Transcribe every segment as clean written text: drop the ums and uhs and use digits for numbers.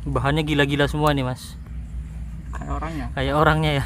Bahannya gila-gila semua nih mas. Kayak orangnya. Kayak orangnya ya.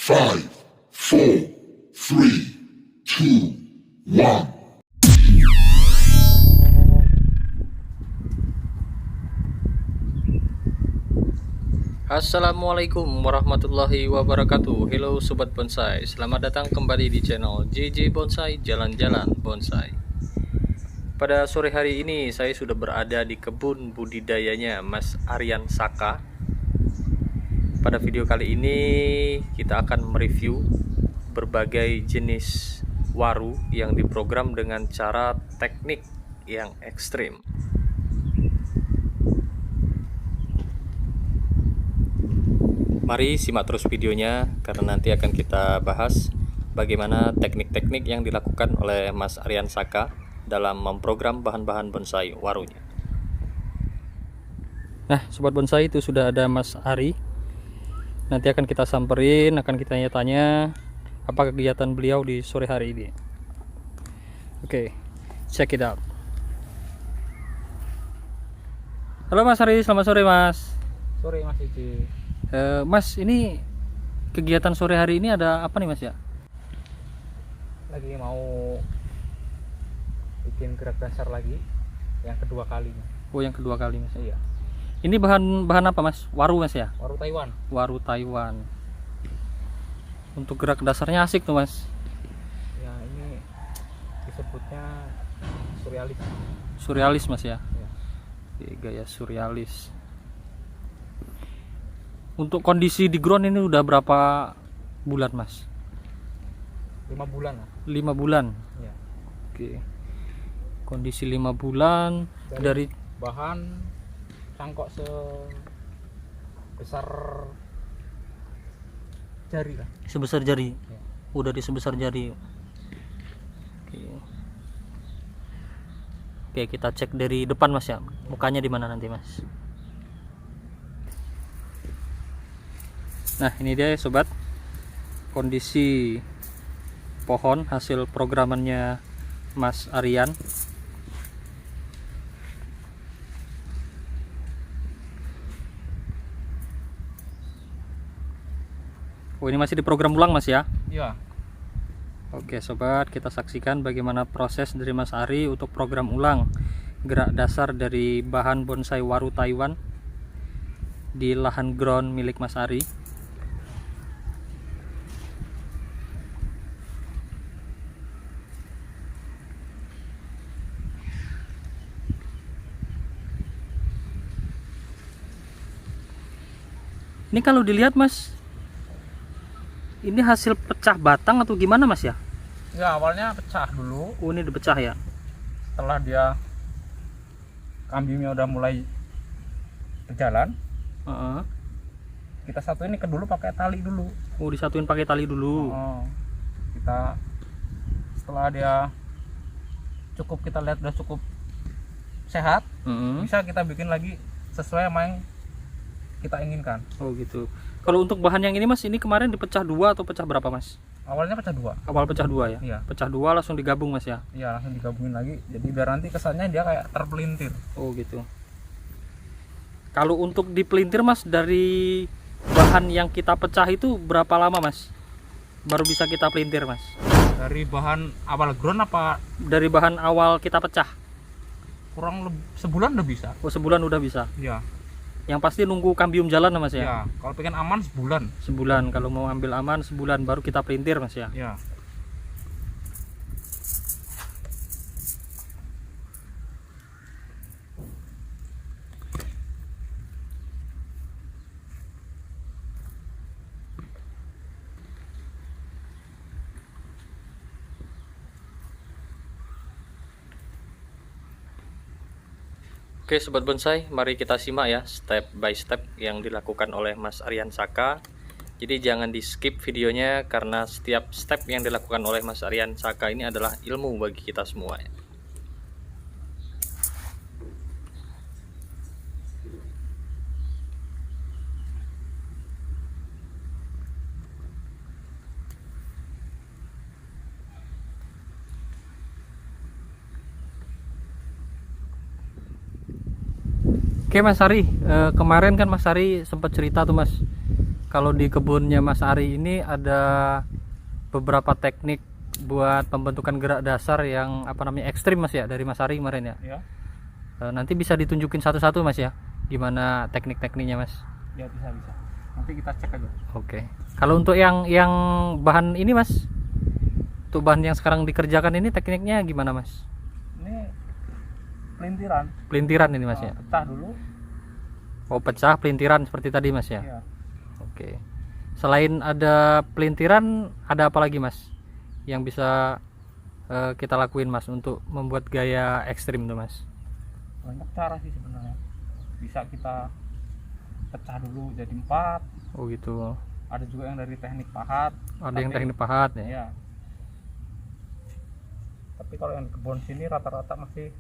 Five, four, three, two, one. Assalamualaikum warahmatullahi wabarakatuh. Halo sobat bonsai, selamat datang kembali di channel JJ Bonsai Jalan-Jalan Bonsai. Pada sore hari ini saya sudah berada di kebun budidayanya Mas Aryan Saka. Pada video kali ini kita akan mereview berbagai jenis waru yang diprogram dengan cara teknik yang ekstrim. Mari simak terus videonya karena nanti akan kita bahas bagaimana teknik-teknik yang dilakukan oleh Mas Aryan Saka dalam memprogram bahan-bahan bonsai warunya. Nah, sobat bonsai, itu sudah ada Mas Ari. Nanti akan kita samperin, akan kita tanya apa kegiatan beliau di sore hari ini. Oke, check it out. Halo Mas Ari, selamat sore Mas. Sore Mas Iji. Mas, ini kegiatan sore hari ini ada apa nih Mas ya? Lagi mau bikin gerak dasar lagi, yang kedua kalinya. Oh, yang kedua kali Mas. Iya. Ini bahan apa Mas? Waru Mas ya? Waru Taiwan. Waru Taiwan. Untuk gerak dasarnya asik tuh Mas. Ya ini disebutnya surrealis. Surrealis Mas ya? Ya. Gaya surrealis. Untuk kondisi di ground ini udah berapa bulan Mas? 5 bulan lah. 5 bulan. Ya. Oke. Kondisi 5 bulan dari bahan cangkok sebesar jari lah. sebesar jari. Ya. Udah di sebesar jari. Oke. Oke, kita cek dari depan Mas ya. Mukanya di mana nanti Mas? Nah, ini dia sobat, kondisi pohon hasil programannya Mas Aryan. Oh, ini masih diprogram ulang Mas ya? Iya. Oke sobat, kita saksikan bagaimana proses dari Mas Ari untuk program ulang gerak dasar dari bahan bonsai waru Taiwan di lahan ground milik Mas Ari. Ini kalau dilihat Mas, ini hasil pecah batang atau gimana Mas ya? Ya awalnya pecah dulu. Oh, ini udah pecah ya? Setelah dia kambingnya udah mulai berjalan, kita satuin ini ke dulu pakai tali dulu. Oh, disatuin pakai tali dulu. Kita setelah dia cukup, kita lihat udah cukup sehat, bisa kita bikin lagi sesuai sama yang kita inginkan. Oh gitu. Kalau untuk bahan yang ini Mas, ini kemarin dipecah dua atau pecah berapa Mas? Awalnya pecah dua. Awal pecah dua ya? Iya. Pecah dua langsung digabung Mas ya? Iya, langsung digabungin lagi. Jadi biar nanti kesannya dia kayak terpelintir. Oh gitu. Kalau untuk dipelintir Mas, dari bahan yang kita pecah itu berapa lama mas baru bisa kita pelintir mas? Dari bahan awal ground apa? Dari bahan awal kita pecah Kurang lebih sebulan udah bisa. oh sebulan udah bisa Ya. yang pasti nunggu kambium jalan mas ya? Ya, kalau pengen aman sebulan. Sebulan, kalau mau ambil aman sebulan baru kita pelintir mas ya? Ya. Oke sobat bonsai, mari kita simak ya step by step yang dilakukan oleh Mas Aryan Saka. Jadi jangan di skip videonya karena setiap step yang dilakukan oleh Mas Aryan Saka ini adalah ilmu bagi kita semua ya. Oke Mas Ari, kemarin kan Mas Ari sempat cerita tuh Mas, kalau di kebunnya Mas Ari ini ada beberapa teknik buat pembentukan gerak dasar yang apa namanya ekstrim Mas ya, dari Mas Ari kemarin ya. Ya. Nanti bisa ditunjukin satu-satu Mas ya, gimana teknik-tekniknya Mas? Ya bisa. Nanti kita cek aja. Oke. Kalau untuk yang bahan ini Mas, untuk bahan yang sekarang dikerjakan ini tekniknya gimana Mas? Ini pelintiran. Pelintiran ini Mas ya. Pecah dulu. Oh pecah pelintiran seperti tadi Mas ya. Ya. Oke. Selain ada pelintiran, ada apa lagi Mas yang bisa kita lakuin Mas untuk membuat gaya ekstrim tuh Mas? Banyak cara sih sebenarnya. Bisa kita pecah dulu jadi 4. Oh gitu. Ada juga yang dari teknik pahat. Ada yang teknik pahat ya. Ya. Tapi kalau yang di kebun sini rata-rata masih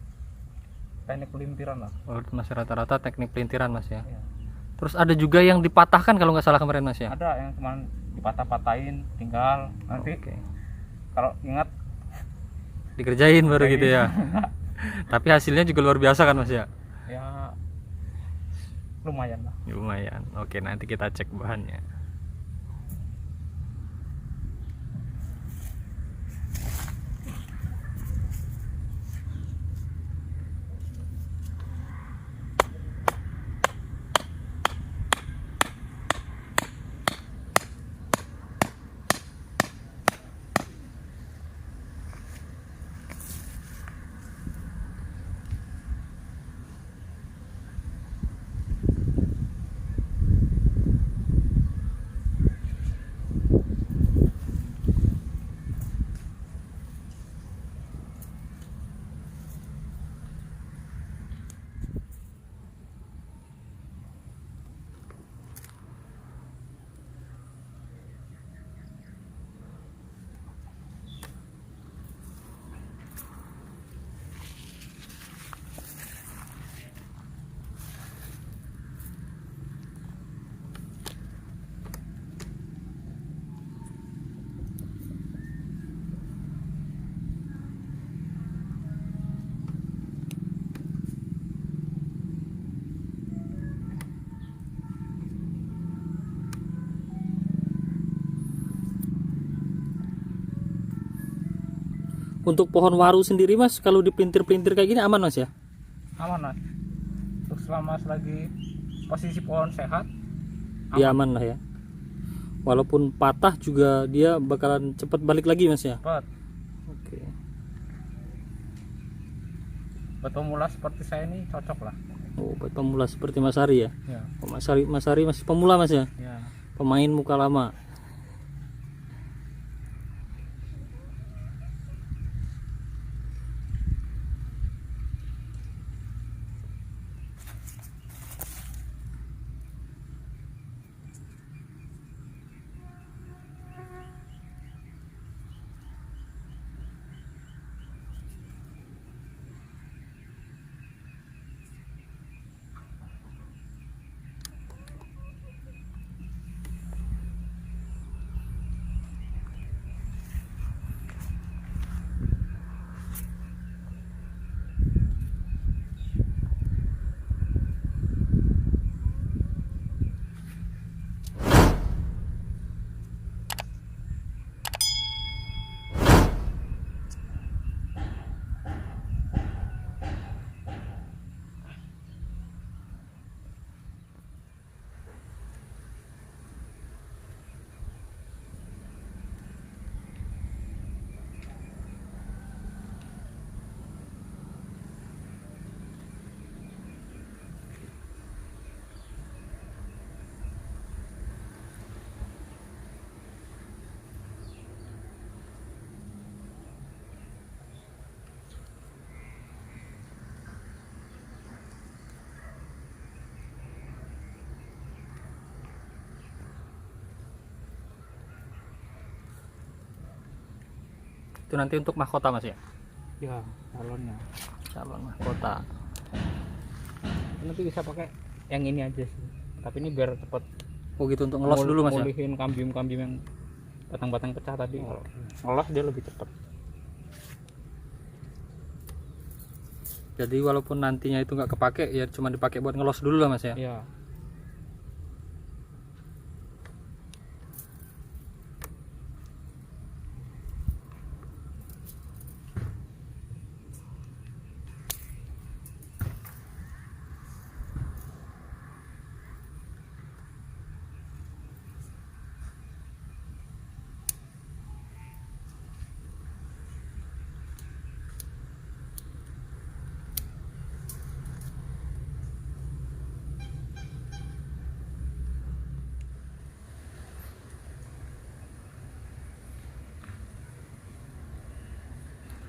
teknik pelintiran lah. Oh, masih rata-rata teknik pelintiran Mas ya. Ya. Terus ada juga yang dipatahkan kalau nggak salah kemarin Mas ya. Ada yang cuma dipatah-patahin, tinggal nanti Oke. kalau ingat Dikerjain baru gitu ya. Tapi hasilnya juga luar biasa kan Mas ya. ya lumayan lah. Lumayan. Oke, nanti kita cek bahannya. Untuk pohon waru sendiri Mas, kalau dipelintir-pelintir kayak gini aman Mas ya? Aman lah. Terus selama selagi posisi pohon sehat, Dia aman lah ya. Walaupun patah juga dia bakalan cepet balik lagi Mas ya. cepat. Oke. Buat pemula seperti saya ini cocok lah. Oh, buat pemula seperti Mas Ari ya. Ya. Oh, Mas Ari masih pemula Mas ya. Ya. Pemain muka lama. Itu nanti untuk mahkota Mas ya? Ya, calonnya. Calon mahkota. Nanti bisa pakai yang ini aja sih. Tapi ini biar cepet. Oh gitu, untuk ngelos dulu Mas ya? Mulihin kambium-kambium yang batang-batang pecah tadi. Ngelos dia lebih cepet. Jadi walaupun nantinya itu nggak kepake, ya cuma dipakai buat ngelos dulu lah Mas ya? Iya.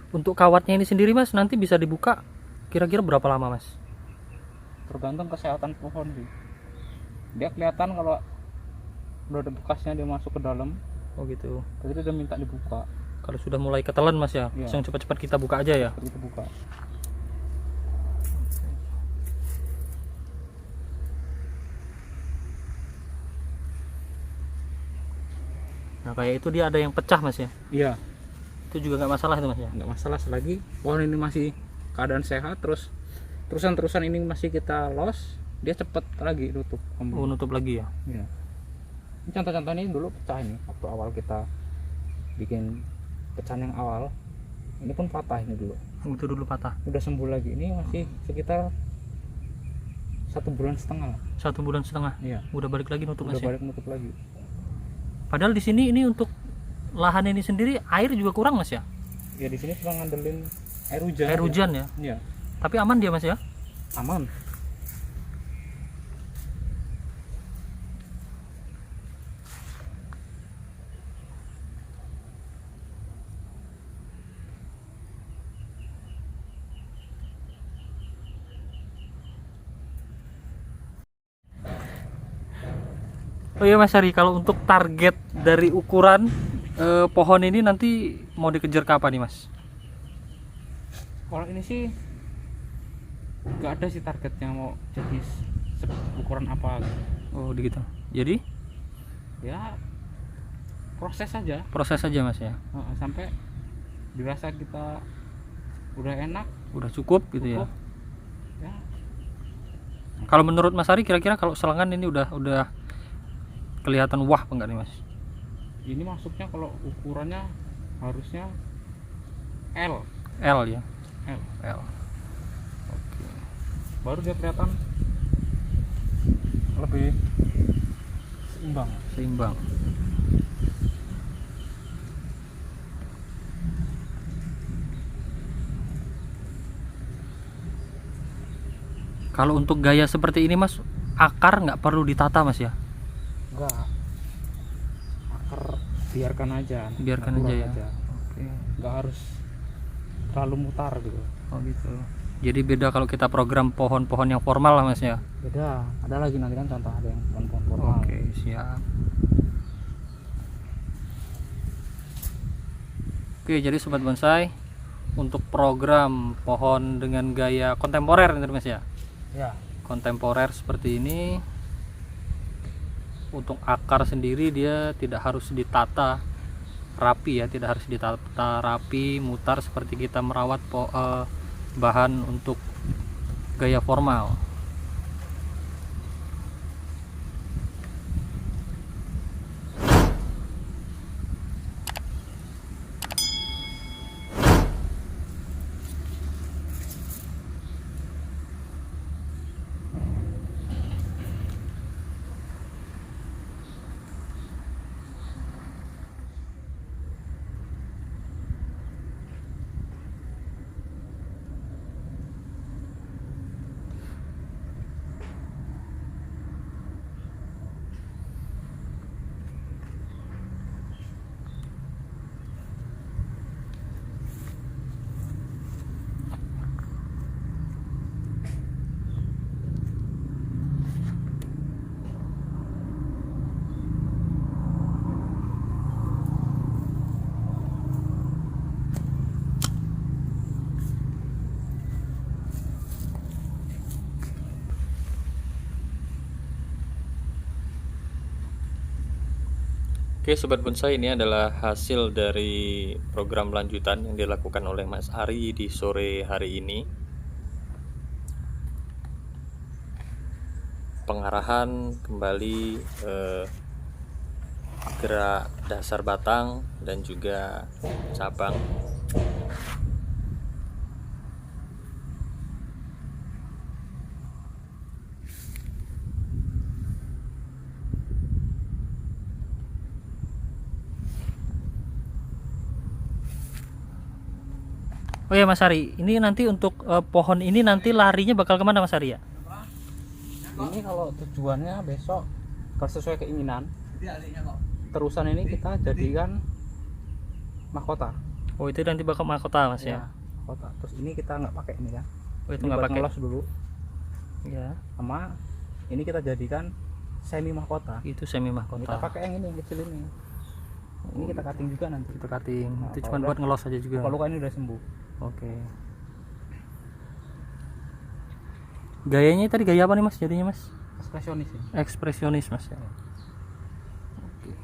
Untuk kawatnya ini sendiri Mas, nanti bisa dibuka kira-kira berapa lama Mas? Tergantung kesehatan pohon sih. Dia kelihatan kalau udah ada bekasnya dia masuk ke dalam. Oh gitu. Jadi dia minta dibuka. Kalau sudah mulai ketelan Mas ya, Iya. yang cepat-cepat kita buka aja ya. Kita buka. Nah kayak itu dia ada yang pecah Mas ya? Iya. Itu juga nggak masalah itu Mas ya? Nggak masalah selagi pohon ini masih keadaan sehat, terus terusan ini masih kita los, dia cepet lagi nutup. Oh, nutup lagi ya? Iya. Ini contoh-contoh ini dulu pecah ini waktu awal kita bikin pecahan yang awal. Ini pun patah ini dulu. Itu dulu patah. Udah sembuh lagi. Ini masih sekitar 1,5 bulan. 1,5 bulan. Iya. Udah balik lagi nutup Udah Mas ya? balik nutup lagi. Padahal di sini ini untuk lahan ini sendiri air juga kurang Mas ya? Ya di sini cuma ngandelin air hujan. Air aja. hujan ya? Iya. Tapi aman dia Mas ya? Aman. Oh iya Mas Hari, kalau untuk target dari ukuran pohon ini nanti mau dikejar kapan nih Mas? Kalau ini sih nggak ada sih targetnya mau jadi ukuran apa gitu. Oh gitu. Jadi Ya proses saja. proses aja Mas ya? Sampai dirasa kita udah enak, Udah cukup gitu ya? cukup. Ya Kalau menurut Mas Hari kira-kira kalau selengan ini udah kelihatan wah apa enggak nih Mas? ini masuknya kalau ukurannya harusnya L. L ya? L. L. Baru dia kelihatan lebih seimbang. Seimbang. Kalau untuk gaya seperti ini Mas, akar nggak perlu ditata Mas ya? Enggak. Akar biarkan aja. Biarkan natural aja ya. Oke. Nggak harus terlalu mutar gitu. Oh gitu. Jadi beda kalau kita program pohon-pohon yang formal lah Mas ya? Beda. Ada lagi nanti kan contoh ada yang pohon-pohon formal. Oke, siap. Oke, jadi sobat bonsai, untuk program pohon dengan gaya kontemporer nih Mas ya? Ya. Kontemporer seperti ini, untuk akar sendiri dia tidak harus ditata rapi ya, tidak harus ditata rapi mutar seperti kita merawat bahan untuk gaya formal. Oke Sobat Bonsai, ini adalah hasil dari program lanjutan yang dilakukan oleh Mas Ari di sore hari ini. Pengarahan kembali gerak dasar batang dan juga cabang. Oh ya Mas Ari, ini nanti untuk pohon ini nanti larinya bakal kemana Mas Ari ya? Ini kalau tujuannya besok kalau sesuai keinginan, terusan ini kita jadikan mahkota. Oh itu nanti bakal mahkota Mas ya? Mahkota. Terus ini kita nggak pakai ini ya. Oh itu Ini nggak buat pakai? ngelos dulu. Ya. Sama ini kita jadikan semi mahkota. Itu semi Kita mahkota. pakai yang ini yang kecil ini. Ini kita cutting juga nanti. Kita cutting. Nah, Itu kalau cuma udah- buat ngelos aja juga. Kalau luka ini udah sembuh. Oke. Gayanya tadi gaya apa nih Mas jadinya Mas? Ekspresionis ya. Ekspresionis Mas ya. Oke.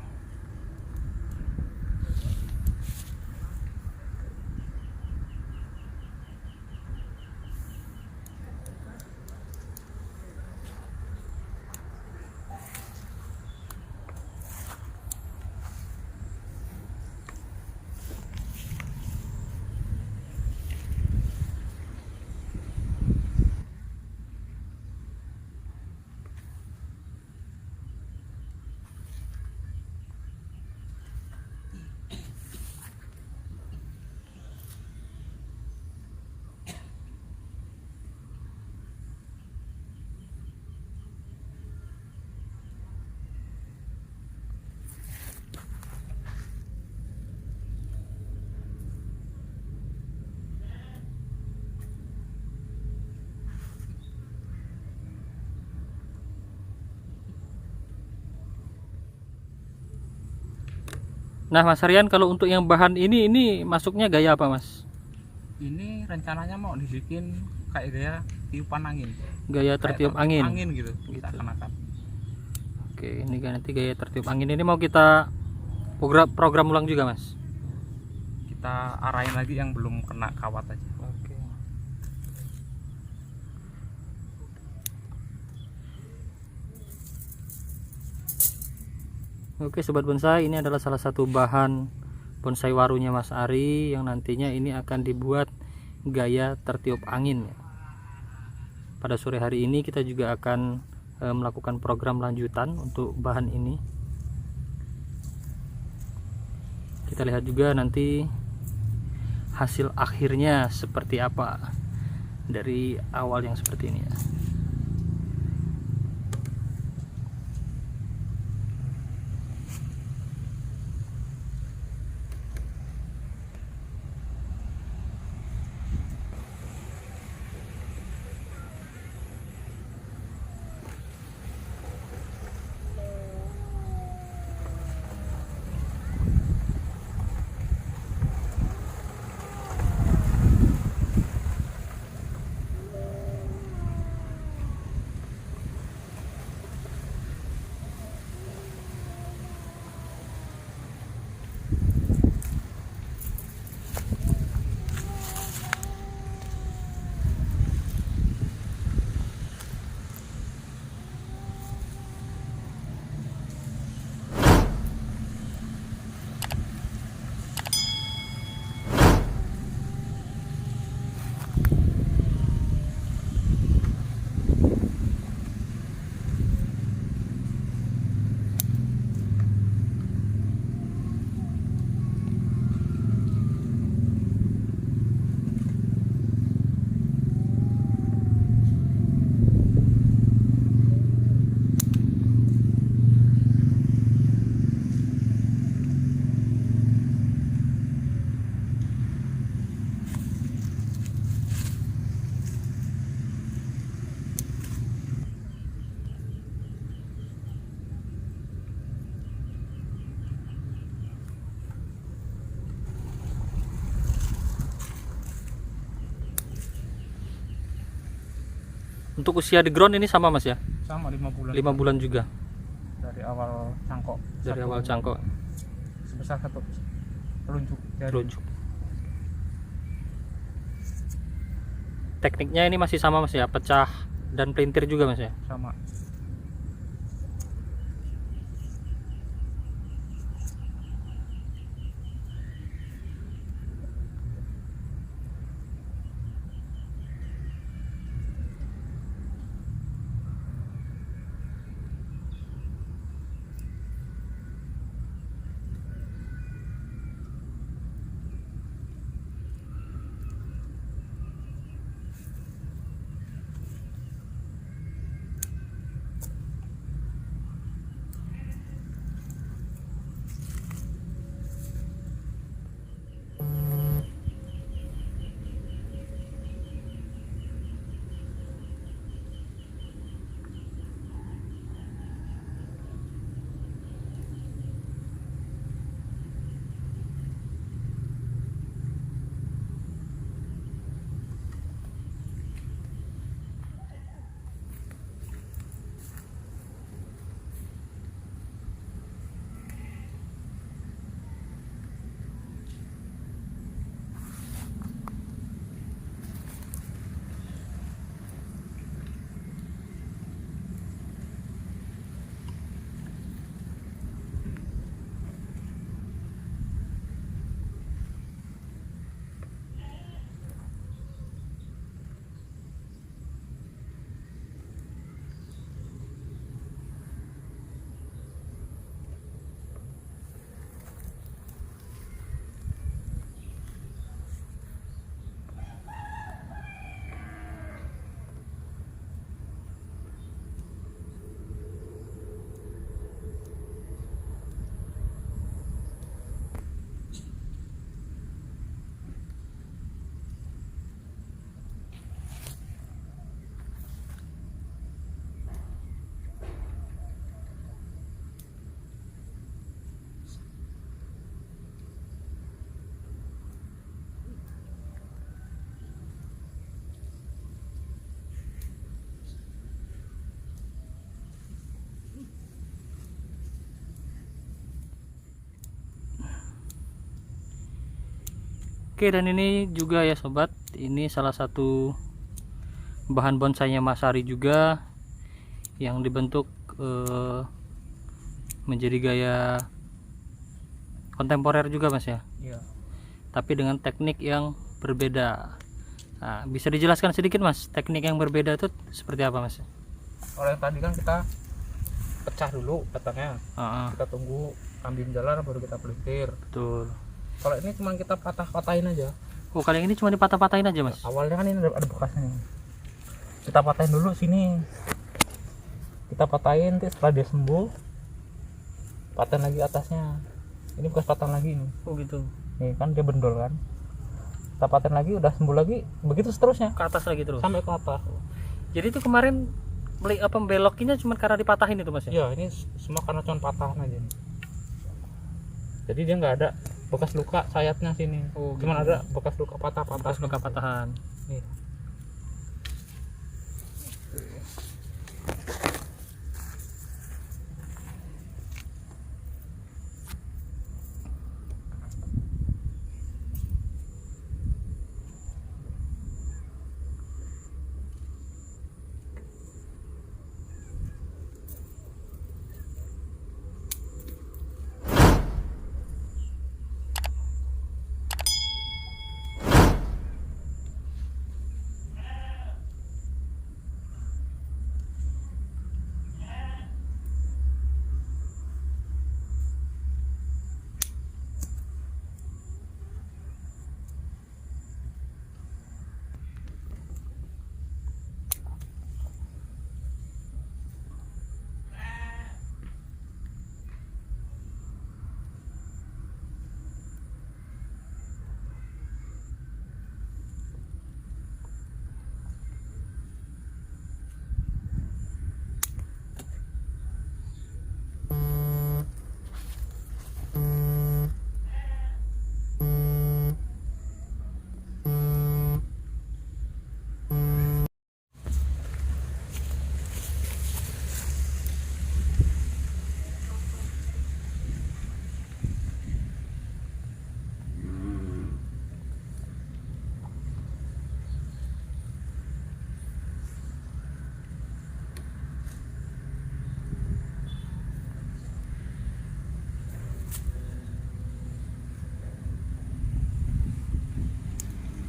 Nah Mas Rian, kalau untuk yang bahan ini masuknya gaya apa Mas? Ini rencananya mau dibikin kayak gaya tiupan angin. Gaya tertiup angin. Angin gitu. Kita kenakan. Oke, ini kan nanti gaya tertiup angin ini mau kita program ulang juga Mas. Kita arahin lagi yang belum kena kawat aja. Oke. Oke Sobat Bonsai, ini adalah salah satu bahan bonsai warunya Mas Ari yang nantinya ini akan dibuat gaya tertiup angin ya. Pada sore hari ini kita juga akan melakukan program lanjutan untuk bahan ini. Kita lihat juga nanti hasil akhirnya seperti apa dari awal yang seperti ini ya. Untuk usia di ground ini sama Mas ya? Sama 5 bulan. 5 bulan juga Dari awal cangkok. dari Satu awal cangkok. sebesar satu telunjuk jari. telunjuk. Tekniknya ini masih sama Mas ya, pecah dan pelintir juga Mas ya. Sama. Oke, dan ini juga ya sobat, ini salah satu bahan bonsainya Mas Ari juga yang dibentuk menjadi gaya kontemporer juga Mas ya, Iya. tapi dengan teknik yang berbeda. Nah, bisa dijelaskan sedikit Mas, teknik yang berbeda itu seperti apa Mas? Kalau yang tadi kan kita pecah dulu batangnya, kita tunggu ambil jalan baru kita pelintir. Betul. Kalau ini cuma kita patah-patahin aja. Oh, kali ini cuma dipatah-patahin aja Mas? Awalnya kan ini ada bekasnya nih. Kita patahin dulu sini. Kita patahin, nanti setelah dia sembuh, patahin lagi atasnya. Ini bekas patahan lagi nih. Oh gitu. Nih kan dia bendol kan. Kita patahin lagi, udah sembuh lagi, begitu seterusnya. Ke atas lagi terus. Sampai ke atas. Jadi itu kemarin belokinya cuma karena dipatahin itu Mas ya? Iya, ini semua karena cuma patahan aja nih. Jadi dia nggak ada bekas luka sayapnya sini. Oh, cuman gitu. ada bekas luka patah-patah. Bekas luka patahan. Nih.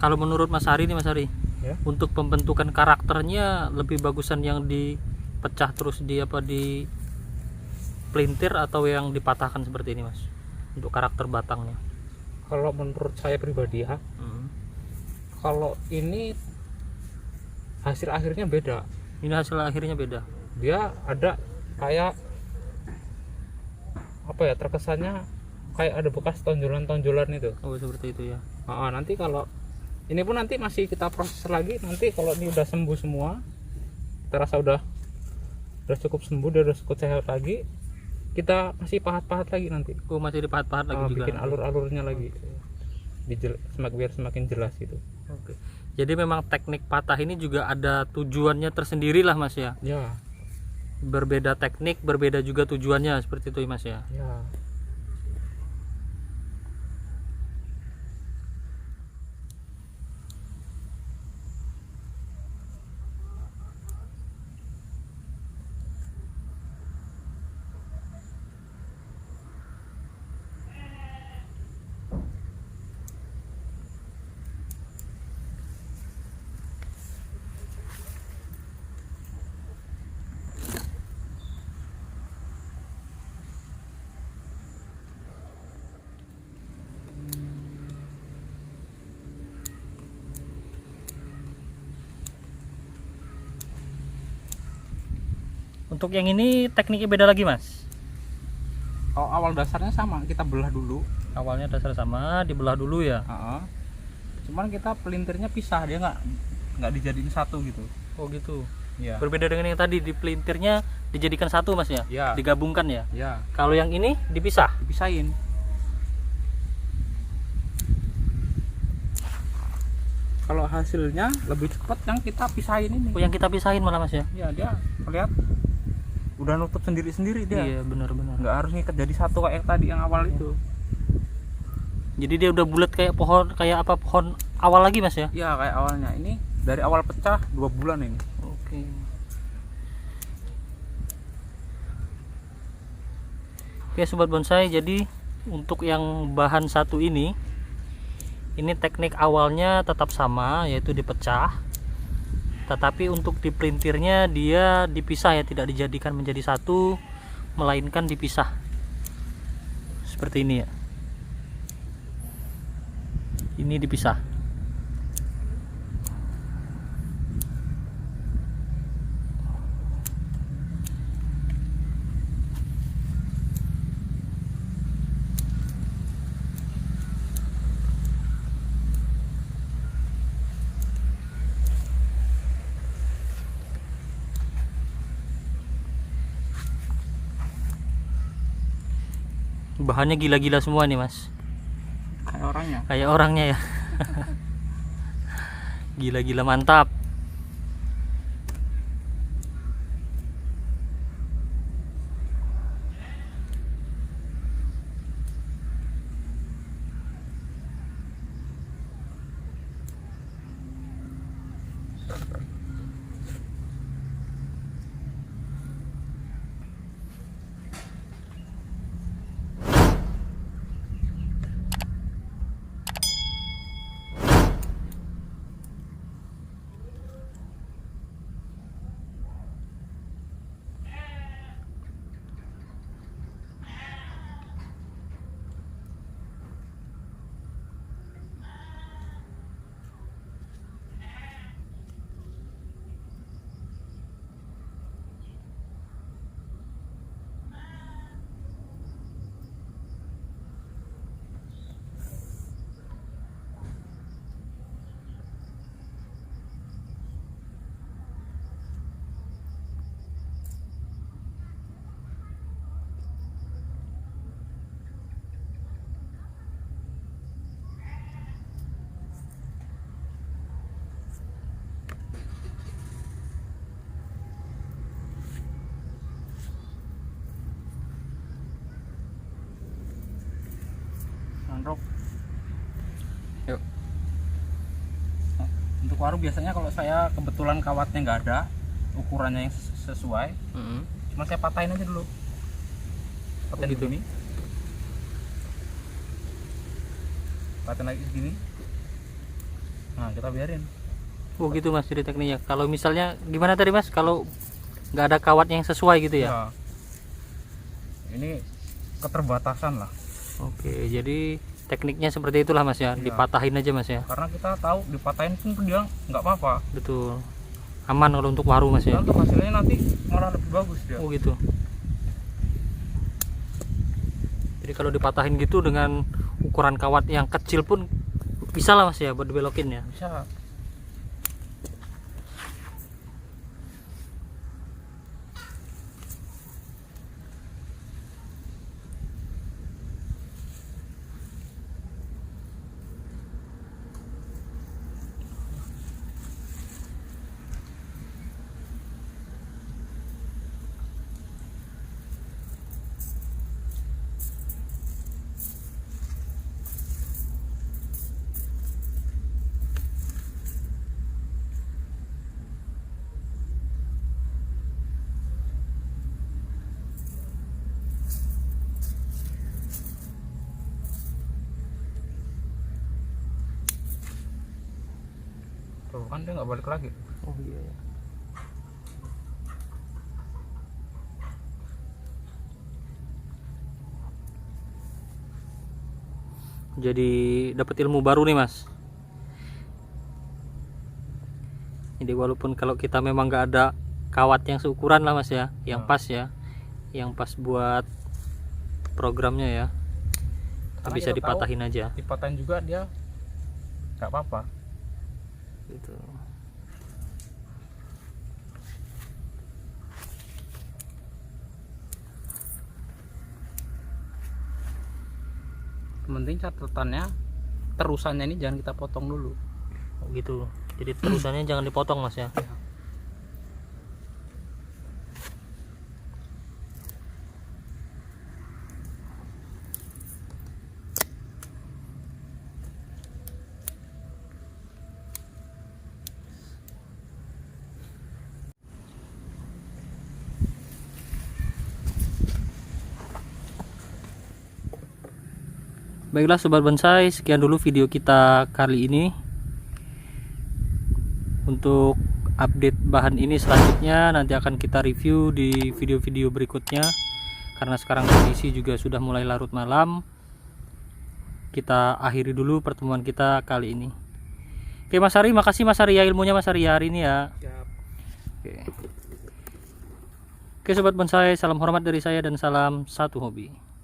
Kalau menurut Mas Ari nih Mas Ari, Ya. untuk pembentukan karakternya lebih bagusan yang dipecah terus di pelintir atau yang dipatahkan seperti ini Mas, untuk karakter batangnya? Kalau menurut saya pribadi ya, kalau ini hasil akhirnya beda. Ini hasil akhirnya beda. Dia ada kayak apa ya, terkesannya kayak ada bekas tonjolan-tonjolan itu. Oh seperti itu ya. Nanti kalau ini pun nanti masih kita proses lagi. Nanti kalau ini udah sembuh semua, kita rasa udah cukup sembuh, udah cukup sehat lagi, kita masih pahat-pahat lagi nanti. Oh masih dipahat-pahat lagi juga. Bikin alur-alurnya lagi, biar semakin jelas gitu. Oke. Jadi memang teknik patah ini juga ada tujuannya tersendiri lah Mas ya. Ya. Berbeda teknik, berbeda juga tujuannya, seperti itu Mas ya. Ya. Untuk yang ini tekniknya beda lagi Mas. Oh, awal dasarnya sama, kita belah dulu. Awalnya dasar sama, dibelah dulu ya. Cuman kita pelintirnya pisah, dia nggak dijadiin satu gitu. Oh gitu. Ya. Berbeda dengan yang tadi, di pelintirnya dijadikan satu Mas ya. Ya. Digabungkan ya. Ya. Kalau yang ini dipisah. Dipisahin. Kalau hasilnya lebih cepat yang kita pisahin ini. Oh yang kita pisahin malah Mas ya. Ya, dia lihat udah nutup sendiri-sendiri dia. Iya benar-benar. Nggak harus ngikat jadi satu kayak yang tadi yang awal itu. Jadi dia udah bulat kayak pohon, kayak apa pohon awal lagi Mas ya. Ya, kayak awalnya. Ini dari awal pecah 2 bulan ini. Oke. Oke sobat bonsai, jadi untuk yang bahan satu ini teknik awalnya tetap sama, yaitu dipecah. Tetapi untuk di pelintirnya dia dipisah ya, tidak dijadikan menjadi satu, melainkan dipisah. Seperti ini ya. Ini dipisah. Bahannya gila-gila semua nih Mas. Kayak orangnya. Kayak orangnya ya. Gila-gila mantap. Nandrok. Yuk. Nah, untuk waru biasanya kalau saya kebetulan kawatnya nggak ada, ukurannya yang sesuai, cuma saya patahin aja dulu. Patahin gitu. begini. Patahin lagi segini. Nah, kita biarin. Oh gitu Mas jadi tekniknya. Kalau misalnya gimana tadi Mas? Kalau nggak ada kawat yang sesuai gitu ya? Ya. Ini keterbatasan lah. Oke, jadi tekniknya seperti itulah Mas ya, Iya. dipatahin aja Mas ya. Karena kita tahu dipatahin pun dia nggak apa-apa. Betul. Aman kalau untuk waru Mas ya. Dan untuk hasilnya nanti malah lebih bagus dia. Oh gitu. Jadi kalau dipatahin gitu dengan ukuran kawat yang kecil pun bisa lah Mas ya buat dibelokin ya. Bisa. Tuh kan dia nggak balik lagi. Oh iya. Jadi dapat ilmu baru nih Mas. Jadi walaupun kalau kita memang nggak ada kawat yang seukuran lah Mas ya, yang pas ya, yang pas buat programnya ya, Karena bisa kita tahu dipatahin aja. Dipatahin juga dia nggak apa-apa. Gitu. Penting catatannya terusannya ini jangan kita potong dulu. Oh, gitu. Jadi terusannya jangan dipotong Mas ya. Baiklah sobat bonsai, sekian dulu video kita kali ini. Untuk update bahan ini selanjutnya nanti akan kita review di video-video berikutnya. Karena sekarang kondisi juga sudah mulai larut malam, kita akhiri dulu pertemuan kita kali ini. Oke Mas Ari, makasih Mas Ari ya ilmunya Mas Ari ya hari ini ya. Oke sobat bonsai, salam hormat dari saya dan salam satu hobi.